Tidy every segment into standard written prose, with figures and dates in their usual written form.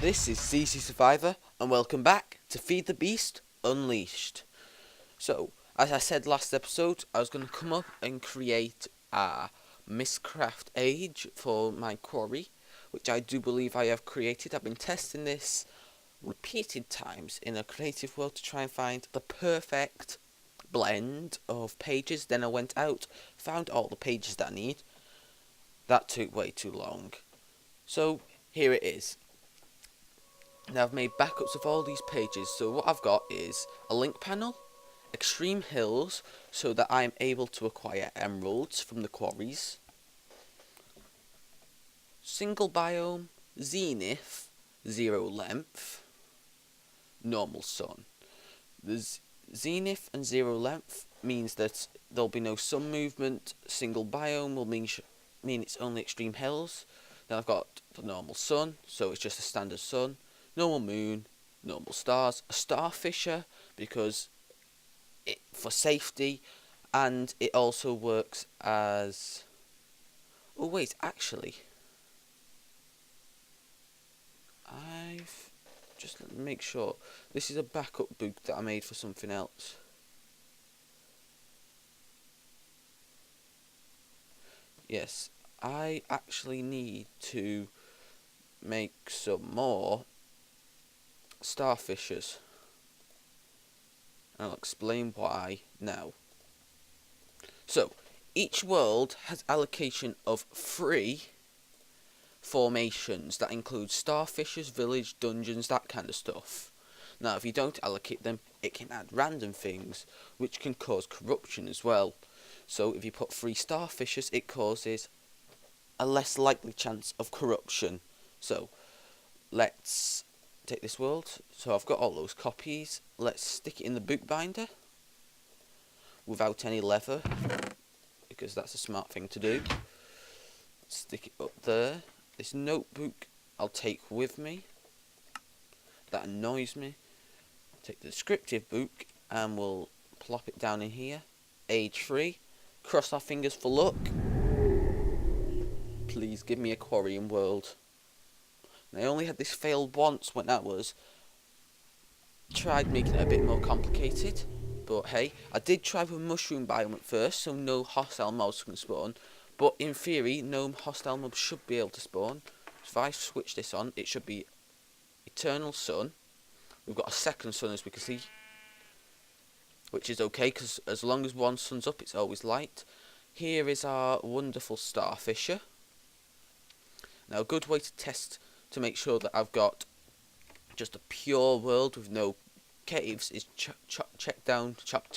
This is CC Survivor, and welcome back to Feed the Beast Unleashed. So, as I said last episode, I was going to come up and create a Mistcraft age for my quarry, which I do believe I have created. I've been testing this repeated times in a creative world to try and find the perfect blend of pages. Then I went out, found all the pages that I need. That took way too long. So, here it is. Now I've made backups of all these pages, so what I've got is a link panel, extreme hills, so that I'm able to acquire emeralds from the quarries, single biome, zenith, zero length, normal sun. The zenith and zero length means that there'll be no sun movement. Single biome will mean it's only extreme hills. Then I've got the normal sun, so it's just a standard sun. Normal moon, normal stars, a starfisher because for safety, and it also works as. Oh wait, actually, I've just let me make sure. This is a backup book that I made for something else. Yes, I actually need to make some more starfishers. I'll explain why now. So, each world has allocation of 3 formations that include starfishers, village, dungeons, that kind of stuff. Now, if you don't allocate them, it can add random things, which can cause corruption as well. So, if you put 3 starfishers, it causes a less likely chance of corruption. So, let's take this world. So I've got all those copies. Let's stick it in the bookbinder without any leather, because that's a smart thing to do. Stick it up there. This notebook I'll take with me. That annoys me. Take the descriptive book and we'll plop it down in here. Age 3. Cross our fingers for luck. Please give me a quarrying world. I only had this failed once when I was tried making it a bit more complicated, but hey, I did try with mushroom biome at first, so no hostile mobs can spawn, but in theory no hostile mobs should be able to spawn. So if I switch this on, it should be eternal sun. We've got a second sun, as we can see, which is okay because as long as one sun's up it's always light. Here is our wonderful starfisher. Now a good way to test to make sure that I've got just a pure world with no caves is check down check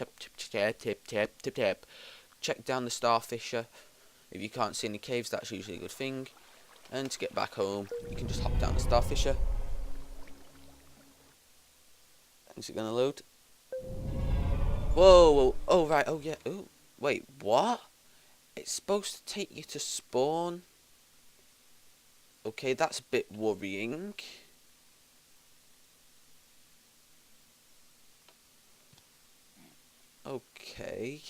down the starfisher. If you can't see any caves, that's usually a good thing. And to get back home, you can just hop down the starfisher. Is it gonna load? Whoa! Oh right! Oh yeah! Oh wait! What? It's supposed to take you to spawn. Okay, that's a bit worrying. Okay.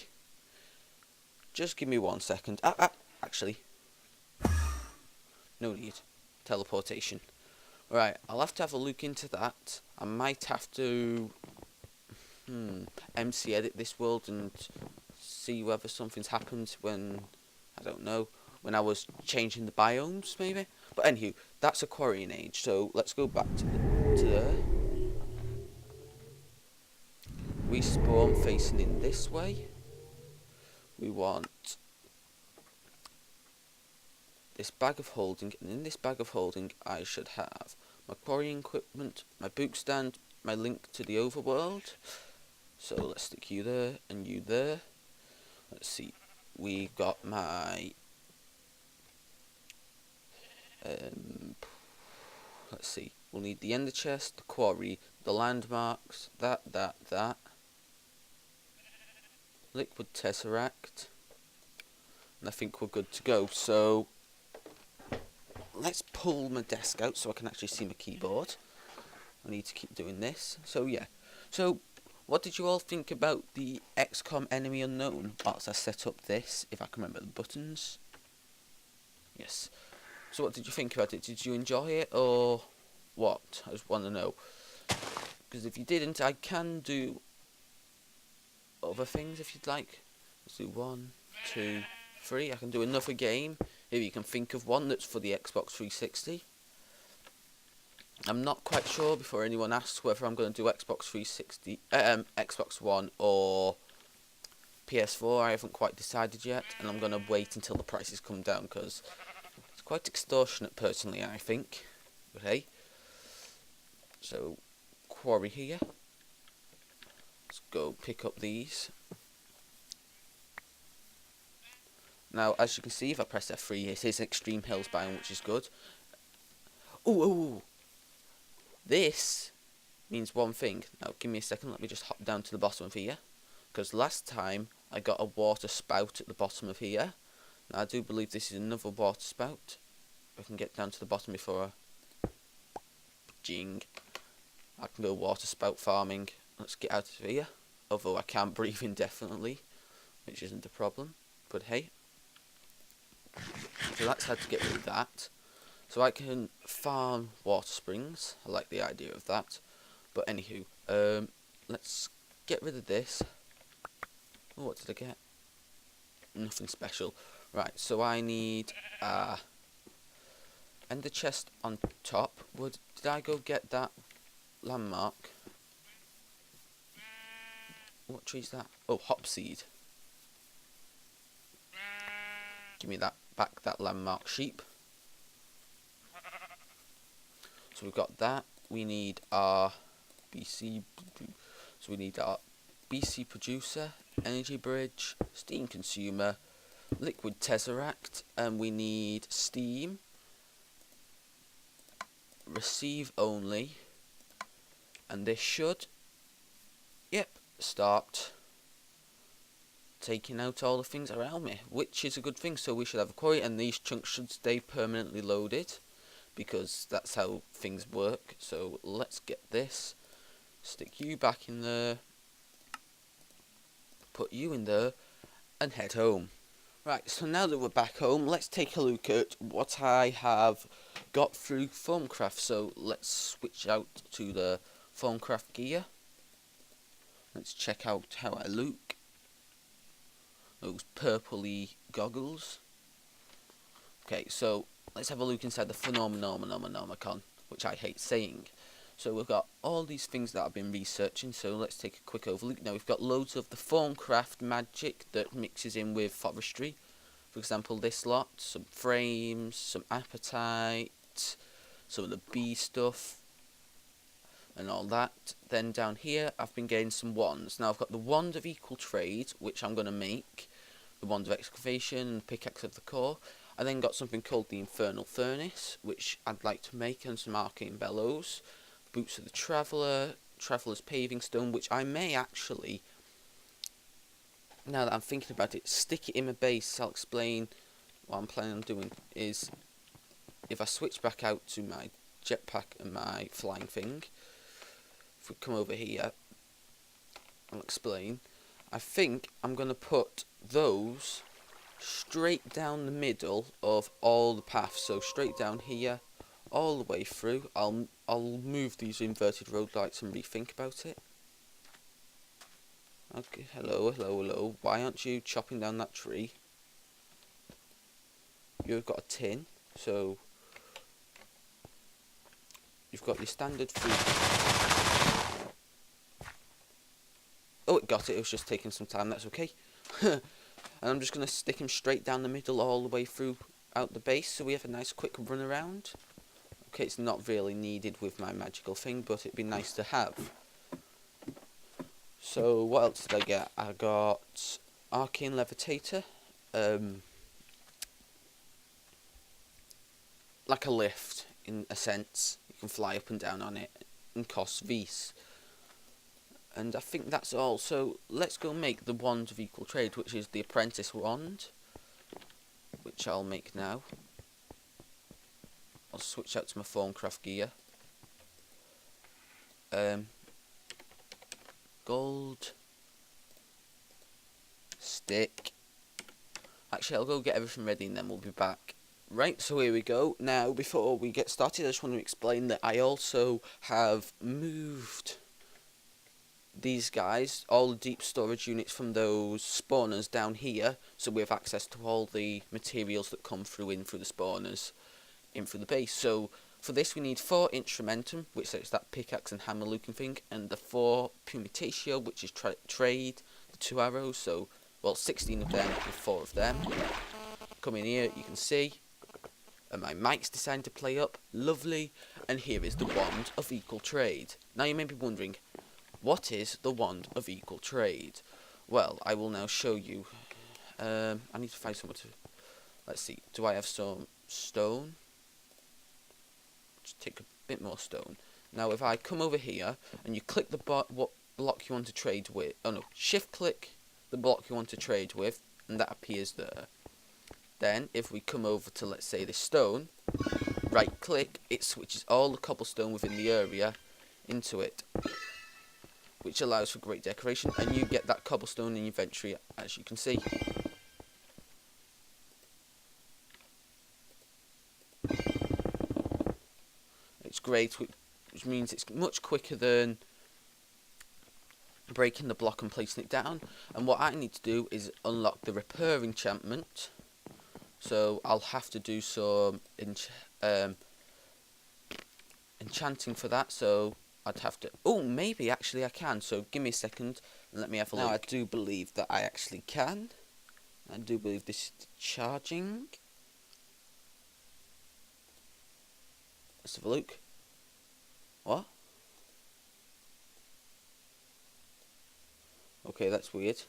Just give me 1 second. Actually. No need. Teleportation. Right, I'll have to have a look into that. I might have to MC edit this world and see whether something's happened when, I don't know, when I was changing the biomes maybe. But anywho, that's a quarrying age, so let's go back to there. We spawn facing in this way. We want this bag of holding, and in this bag of holding I should have my quarrying equipment, my book stand, my link to the overworld. So let's stick you there and you there. Let's see, we've got my let's see, we'll need the ender chest, the quarry, the landmarks, that, liquid tesseract, and I think we're good to go. So let's pull my desk out so I can actually see my keyboard. I need to keep doing this. So yeah, so what did you all think about the XCOM Enemy Unknown whilst I set up this, if I can remember the buttons? Yes. So what did you think about it? Did you enjoy it, or what? I just want to know. Because if you didn't, I can do other things if you'd like. Let's do 1, 2, 3. I can do another game if you can think of one that's for the Xbox 360. I'm not quite sure, before anyone asks, whether I'm going to do Xbox 360, Xbox One or PS4. I haven't quite decided yet, and I'm going to wait until the prices come down, because it's quite extortionate personally, I think. But hey, so quarry here. Let's go pick up these. Now, as you can see, if I press F3, it is Extreme Hills biome, which is good. Ooh, this means one thing. Now, give me a second. Let me just hop down to the bottom of here, because last time I got a water spout at the bottom of here. Now, I do believe this is another water spout. If I can get down to the bottom before I... Jing. I can go water spout farming. Let's get out of here. Although I can't breathe indefinitely, which isn't a problem. But hey. So that's how to get rid of that. So I can farm water springs. I like the idea of that. But anywho, let's get rid of this. Oh, what did I get? Nothing special. Right, so I need ender chest on top. Did I go get that landmark? What tree is that? Oh, hop seed. Give me that back, that landmark sheep. So we've got that. We need our BC. So we need our BC producer, energy bridge, steam consumer, liquid tesseract, and we need steam, receive only, and this should, yep, start taking out all the things around me, which is a good thing. So we should have a quarry, and these chunks should stay permanently loaded, because that's how things work. So let's get this, stick you back in there, put you in there, and head home. Right, so now that we're back home, let's take a look at what I have got through Thaumcraft. So let's switch out to the Thaumcraft gear. Let's check out how I look. Those purpley goggles. Okay, so let's have a look inside the Phenomenomicon, which I hate saying. So we've got all these things that I've been researching, so let's take a quick overlook. Now we've got loads of the Thaumcraft magic that mixes in with forestry. For example, this lot, some frames, some apatite, some of the bee stuff, and all that. Then down here, I've been getting some wands. Now I've got the wand of equal trade, which I'm going to make, the wand of excavation, and pickaxe of the core. I then got something called the infernal furnace, which I'd like to make, and some arcane bellows, boots of the traveller, traveller's paving stone, which I may actually, now that I'm thinking about it, stick it in my base. I'll explain what I'm planning on doing. Is if I switch back out to my jetpack and my flying thing, if we come over here, I'll explain. I think I'm going to put those straight down the middle of all the paths, so straight down here, all the way through. I'll move these inverted road lights and rethink about it. Okay, hello. Why aren't you chopping down that tree? You've got a tin, so you've got your standard food. Oh, it got it. It was just taking some time. That's okay. And I'm just going to stick him straight down the middle all the way through out the base, so we have a nice quick run around. Okay, it's not really needed with my magical thing, but it'd be nice to have. So what else did I get? I got arcane levitator, like a lift in a sense. You can fly up and down on it, and costs Vs. And I think that's all. So let's go make the wand of equal trade, which is the apprentice wand, which I'll make now. I'll switch out to my Thaumcraft gear. Gold. Stick. Actually, I'll go get everything ready and then we'll be back. Right, so here we go. Now, before we get started, I just want to explain that I also have moved these guys, all the deep storage units from those spawners down here, so we have access to all the materials that come through in through the spawners, in through the base. So for this we need 4 instrumentum, which is that pickaxe and hammer looking thing, and the 4 pumitatio, which is trade, the 2 arrows, so, well, 16 of them with 4 of them. Come in here, you can see, and my mic's decided to play up, lovely, and here is the wand of equal trade. Now you may be wondering, what is the wand of equal trade? Well, I will now show you. I need to find somewhere to... Let's see, do I have some stone? Just take a bit more stone. Now if I come over here, and you click the what block you want to trade with... Oh no, shift click the block you want to trade with, and that appears there. Then, if we come over to, let's say, this stone, right click, it switches all the cobblestone within the area into it, which allows for great decoration, and you get that cobblestone in your inventory, as you can see. It's great, which means it's much quicker than breaking the block and placing it down. And what I need to do is unlock the repair enchantment. So I'll have to do some enchanting for that, so I'd have to... Oh, maybe actually I can, so give me a second and let me have a look. Now I do believe that I actually can. I do believe this is charging. Let's have a look. What? Okay, that's weird.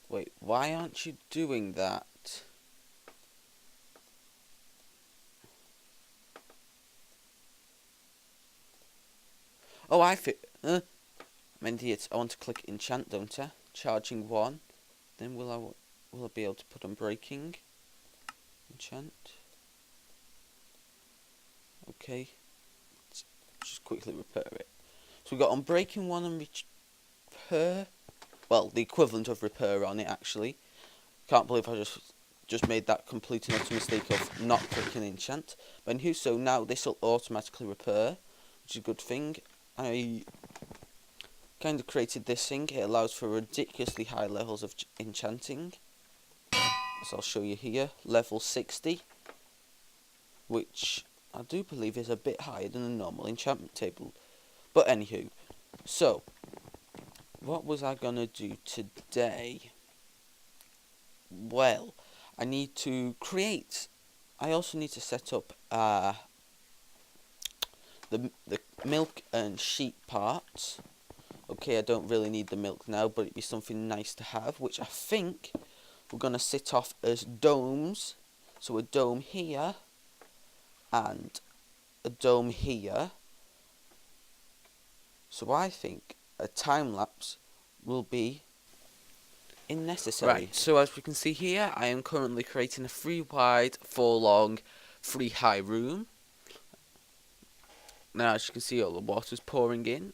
Wait, why aren't you doing that? Oh, I'm an idiot. I want to click enchant, don't I? Charging 1. Then will I be able to put on breaking? Enchant. Okay. Let's just quickly repair it. So we got on breaking 1 and repair. Well, the equivalent of repair on it, actually. Can't believe I just made that complete and utter mistake of not clicking enchant. But anywho, so now this will automatically repair, which is a good thing. I kind of created this thing. It allows for ridiculously high levels of enchanting. So I'll show you here. Level 60. Which I do believe is a bit higher than a normal enchantment table. But anywho, so... what was I gonna do today? Well, I need to create. I also need to set up the milk and sheep parts. Okay, I don't really need the milk now, but it'd be something nice to have, which I think we're gonna sit off as domes. So a dome here and a dome here. So I think a time lapse will be unnecessary. Right, so as we can see here, I am currently creating a 3 wide, 4 long, 3 high room. Now as you can see, all the water's pouring in.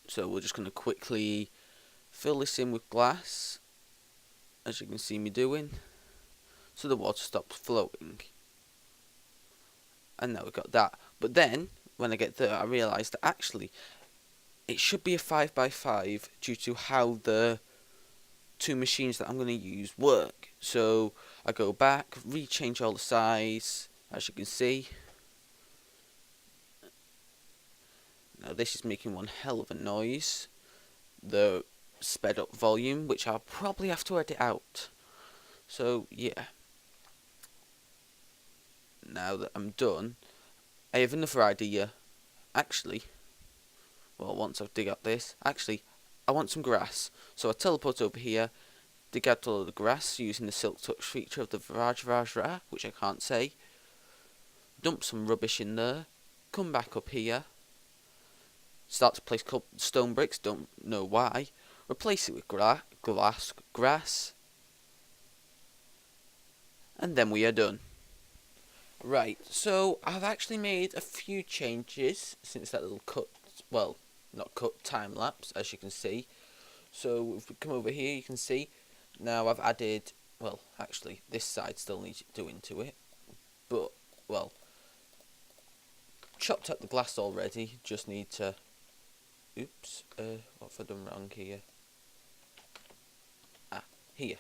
So we're just going to quickly fill this in with glass, as you can see me doing, so the water stops flowing. And now we've got that. But then, when I get there, I realised that actually it should be a 5x5 due to how the 2 machines that I'm going to use work. So I go back, rechange all the size, as you can see. Now this is making one hell of a noise. The sped up volume, which I'll probably have to edit out. So yeah. Now that I'm done, I have another idea. Actually, well, once I dig up this, actually, I want some grass. So I teleport over here, dig out all of the grass using the silk touch feature of the Vrajrajra, which I can't say. Dump some rubbish in there, come back up here, start to place stone bricks, don't know why, replace it with grass, and then we are done. Right, so I've actually made a few changes since that little cut, well, not cut, time lapse, as you can see. So if we come over here, you can see now I've added well, actually, this side still needs doing to it. But, well, chopped up the glass already. Just need to... Oops, what have I done wrong here? Ah, here.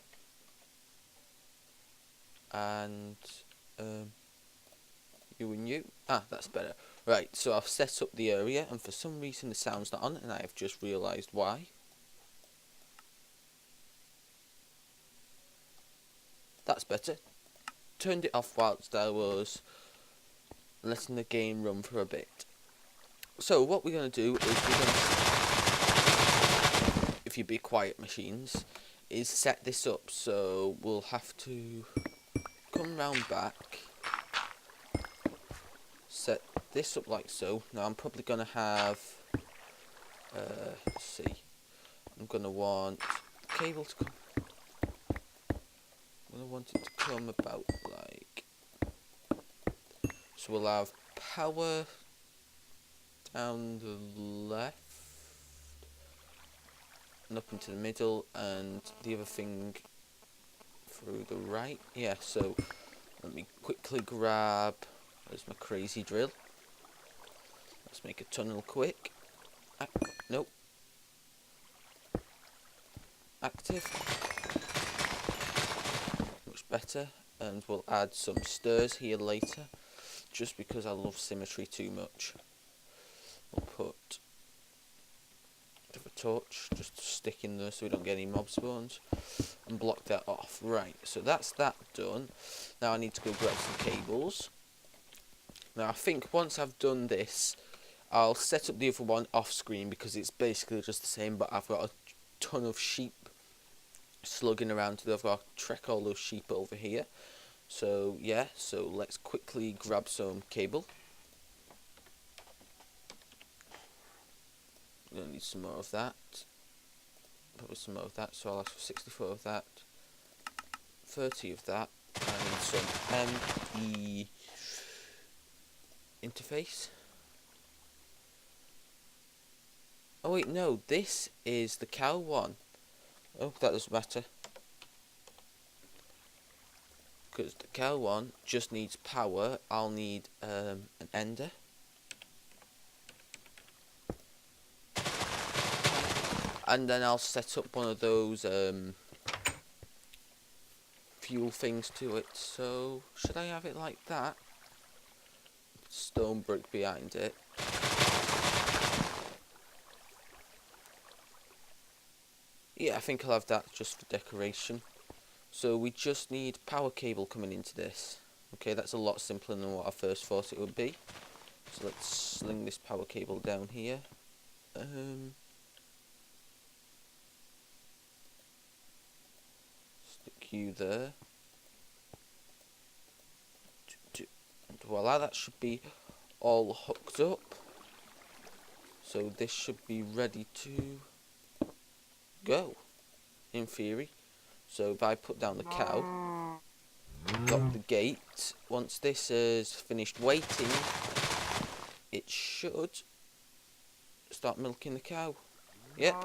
And, you and you. Ah, that's better. Right, so I've set up the area, and for some reason the sound's not on, and I have just realised why. That's better. Turned it off whilst I was letting the game run for a bit. So what we're going to do is we're going to, if you be quiet machines, is set this up. So we'll have to come round back, set this up like so. Now I'm probably going to have, let's see, I'm going to want the cable to come, I'm going to want it to come about like, so we'll have power down the left and up into the middle, and the other thing through the right. Yeah, so let me quickly grab, there's my crazy drill. Let's make a tunnel quick. Nope. Active. Much better. And we'll add some stairs here later, just because I love symmetry too much. We'll put a bit of a torch just to stick in there so we don't get any mob spawns, and block that off. Right, so that's that done. Now I need to go grab some cables. Now I think once I've done this, I'll set up the other one off screen because it's basically just the same, but I've got a ton of sheep slugging around. I've got to trek all those sheep over here. So yeah, so let's quickly grab some cable. We're going to need some more of that. Probably some more of that, so I'll ask for 64 of that, 30 of that, and some ME interface. Oh wait, no, this is the cow one. Oh, that doesn't matter. Because the cow one just needs power. I'll need an ender. And then I'll set up one of those fuel things to it. So, should I have it like that? Stone brick behind it. Yeah, I think I'll have that just for decoration. So we just need power cable coming into this. Okay, that's a lot simpler than what I first thought it would be. So let's sling this power cable down here. Stick you there. And voila, that should be all hooked up. So this should be ready to go, in theory. So if I put down the cow, lock the gate, once this is finished waiting, it should start milking the cow. Yep.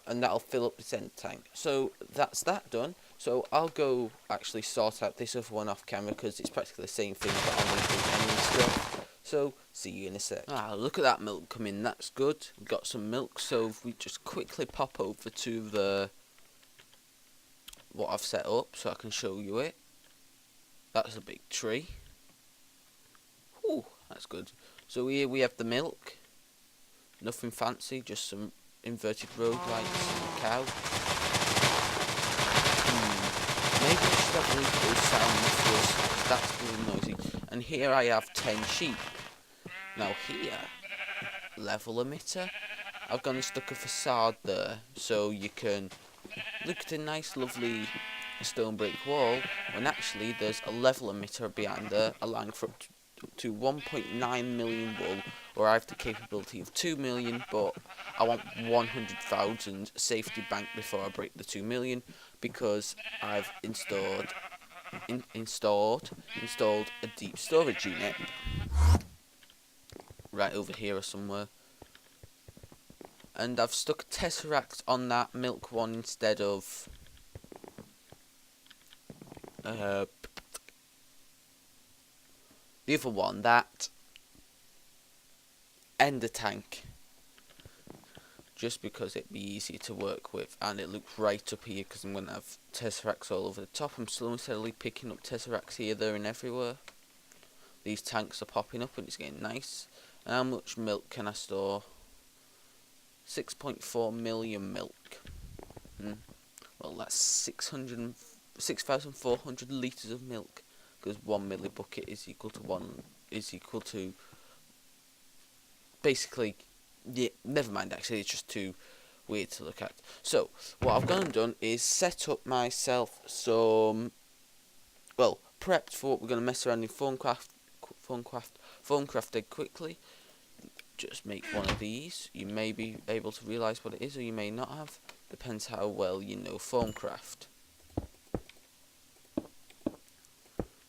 And that'll fill up the scent tank. So that's that done. So I'll go actually sort out this other one off camera because it's practically the same thing, but I'll need the end stuff. So see you in a sec. Ah, look at that milk coming. That's good. We've got some milk. So if we just quickly pop over to the what I've set up so I can show you it. That's a big tree. Ooh, that's good. So here we have the milk. Nothing fancy, just some inverted road lights and a cow. Maybe I should have one of those sound mufflers, that's really noisy. And here I have 10 sheep. Now here, level emitter. I've gone and stuck a facade there, so you can look at a nice lovely stone brick wall, when actually there's a level emitter behind there, allowing for up to 1.9 million wool, or I have the capability of 2 million, but I want 100,000 safety bank before I break the 2 million, because I've installed a deep storage unit right over here or somewhere. And I've stuck a tesseract on that milk one instead of the other one, that ender tank, just because it'd be easier to work with, and it looks right up here because I'm going to have tesseracts all over the top. I'm slowly and steadily picking up tesseracts here, there and everywhere. These tanks are popping up and it's getting nice. And how much milk can I store? 6.4 million milk. Well, that's 6,400 litres of milk, because 1 millibucket is equal to basically, yeah, never mind, actually it's just too weird to look at. So what I've gone and done is set up myself some, well, prepped for what we're going to mess around in Thaumcraft quickly. Just make one of these. You may be able to realise what it is, or you may not have. Depends how well you know Thaumcraft.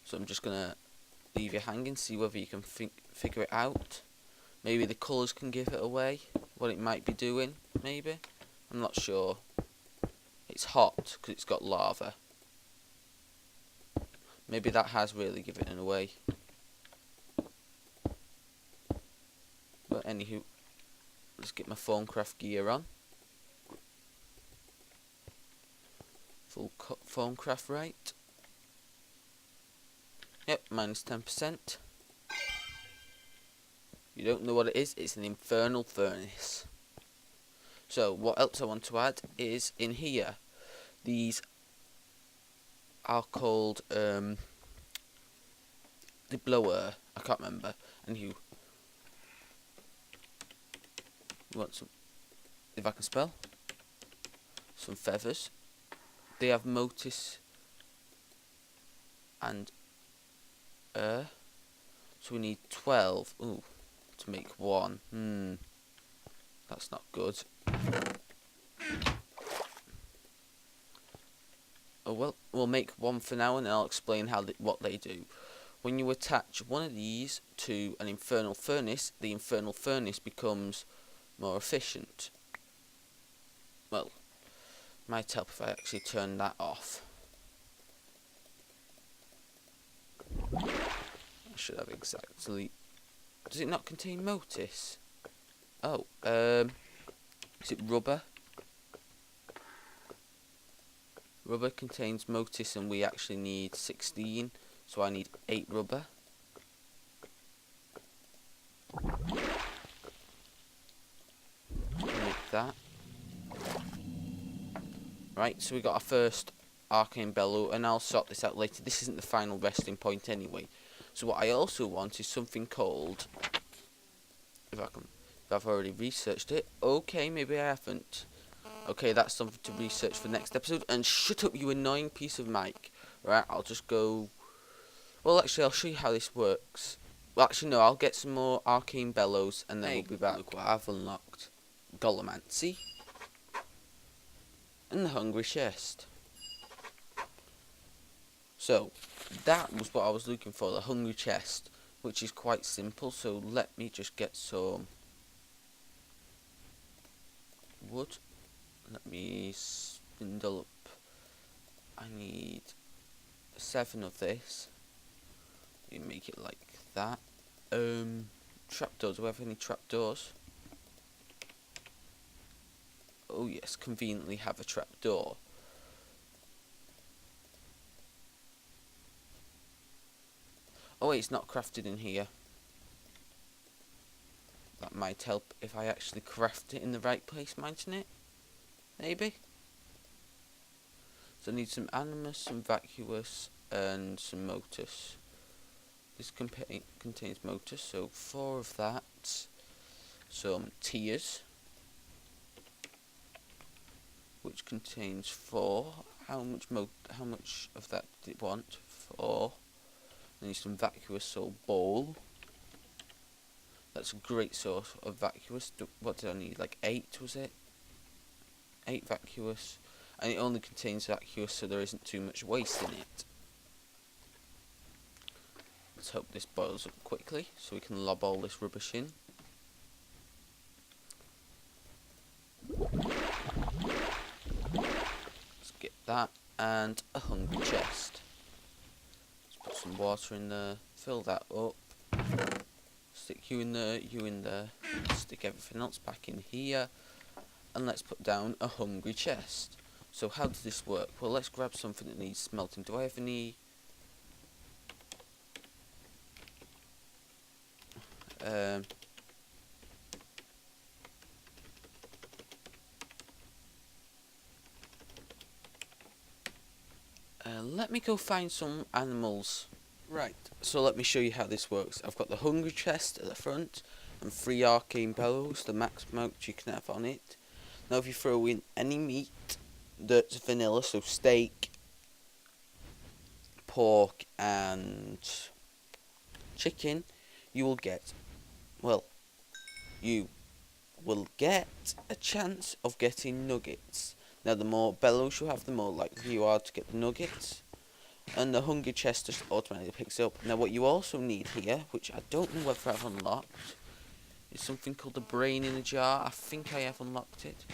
So I'm just gonna leave you hanging, see whether you can figure it out. Maybe the colours can give it away, what it might be doing, maybe. I'm not sure. It's hot because it's got lava. Maybe that has really given it away. But anywho, let's get my Thaumcraft gear on. Full Thaumcraft rate. Yep, minus 10%. You don't know what it is? It's an infernal furnace. So what else I want to add is in here. These are called the blower. I can't remember. And you want some, if I can spell, some feathers. They have motis and so we need 12 to make one. That's not good. Oh well, we'll make one for now and I'll explain what they do. When you attach one of these to an infernal furnace, the infernal furnace becomes more efficient. Well, might help if I actually turn that off. I should have exactly. Does it not contain motis? Oh, is it rubber? Rubber contains motis and we actually need 16, so I need 8 rubber. Make that. Right, so we got our first arcane bellow, and I'll sort this out later. This isn't the final resting point anyway. So what I also want is something called, if I've already researched it. Okay, maybe I haven't. Okay, that's something to research for next episode. And shut up, you annoying piece of mic. Right, I'll just go. Well, actually, I'll show you how this works. Well, actually, no, I'll get some more arcane bellows, and then we'll be back. Look what I've unlocked: Golomancy and the hungry chest. So that was what I was looking for, the hungry chest, which is quite simple. So let me just get some wood. Let me spindle up. I need 7 of this. You make it like that. Trapdoors. Do I have any trapdoors? Oh yes, conveniently have a trapdoor. Oh wait, it's not crafted in here. That might help if I actually craft it in the right place, mightn't it? Maybe. So I need some animus, some vacuous, and some motus. This contains motus, so 4 of that. Some tears, which contains 4. How much of that did it want? 4. I need some vacuous, so bowl. That's a great source of vacuous. What did I need? Like 8, was it? 8 vacuous. And it only contains vacuous, so there isn't too much waste in it. Let's hope this boils up quickly, so we can lob all this rubbish in. Let's get that, and a hungry chest. some water in there, fill that up, stick you in there, stick everything else back in here, and let's put down a hungry chest. So how does this work? Well, let's grab something that needs smelting. Do I have any... let me go find some animals. Right, so let me show you how this works. I've got the hungry chest at the front and 3 arcane bellows, the max amount you can have on it. Now if you throw in any meat that's vanilla, so steak, pork and chicken, you will get, well, you will get a chance of getting nuggets. Now the more bellows you have, the more likely you are to get the nuggets. And the hungry chest just automatically picks up. Now what you also need here, which I don't know whether I've unlocked, is something called the brain in a jar. I think I have unlocked it.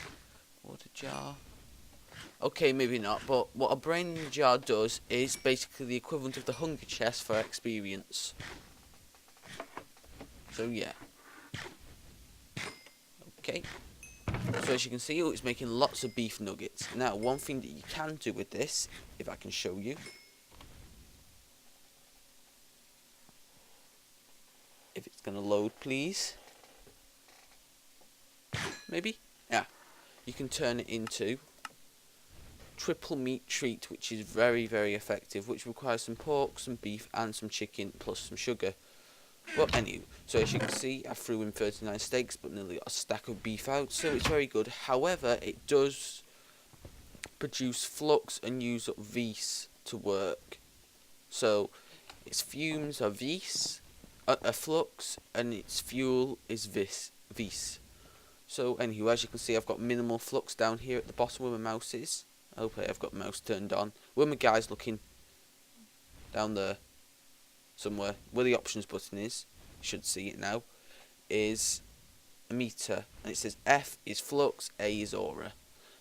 Water jar. Okay, maybe not, but what a brain in a jar does is basically the equivalent of the hungry chest for experience. So yeah. Okay. So as you can see, it's making lots of beef nuggets. Now one thing that you can do with this, if I can show you, if it's going to load please, maybe, yeah, you can turn it into triple meat treat, which is very effective, which requires some pork, some beef and some chicken plus some sugar. But anyway, so as you can see, I threw in 39 steaks but nearly got a stack of beef out, so it's very good. However, it does produce flux and use up vis to work. So its fumes are vis, a flux, and its fuel is vis. So anyway, as you can see, I've got minimal flux down here at the bottom where my mouse is. Okay, I've got mouse turned on. Where my guy's looking, down there somewhere, where the options button is, you should see it now, is a meter, and it says F is flux, A is aura.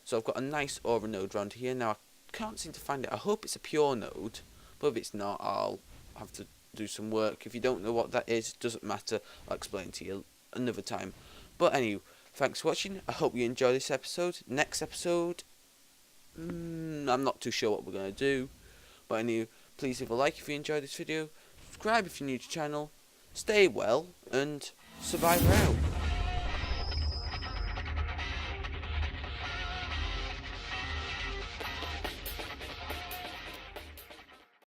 So I've got a nice aura node around here. Now I can't seem to find it. I hope it's a pure node, but if it's not, I'll have to do some work. If you don't know what that is, it doesn't matter, I'll explain to you another time. But anyway, thanks for watching. I hope you enjoy this episode. Next episode, I'm not too sure what we're going to do, but anyway, please leave a like if you enjoyed this video, subscribe if you're new to the channel, stay well, and Survivor out.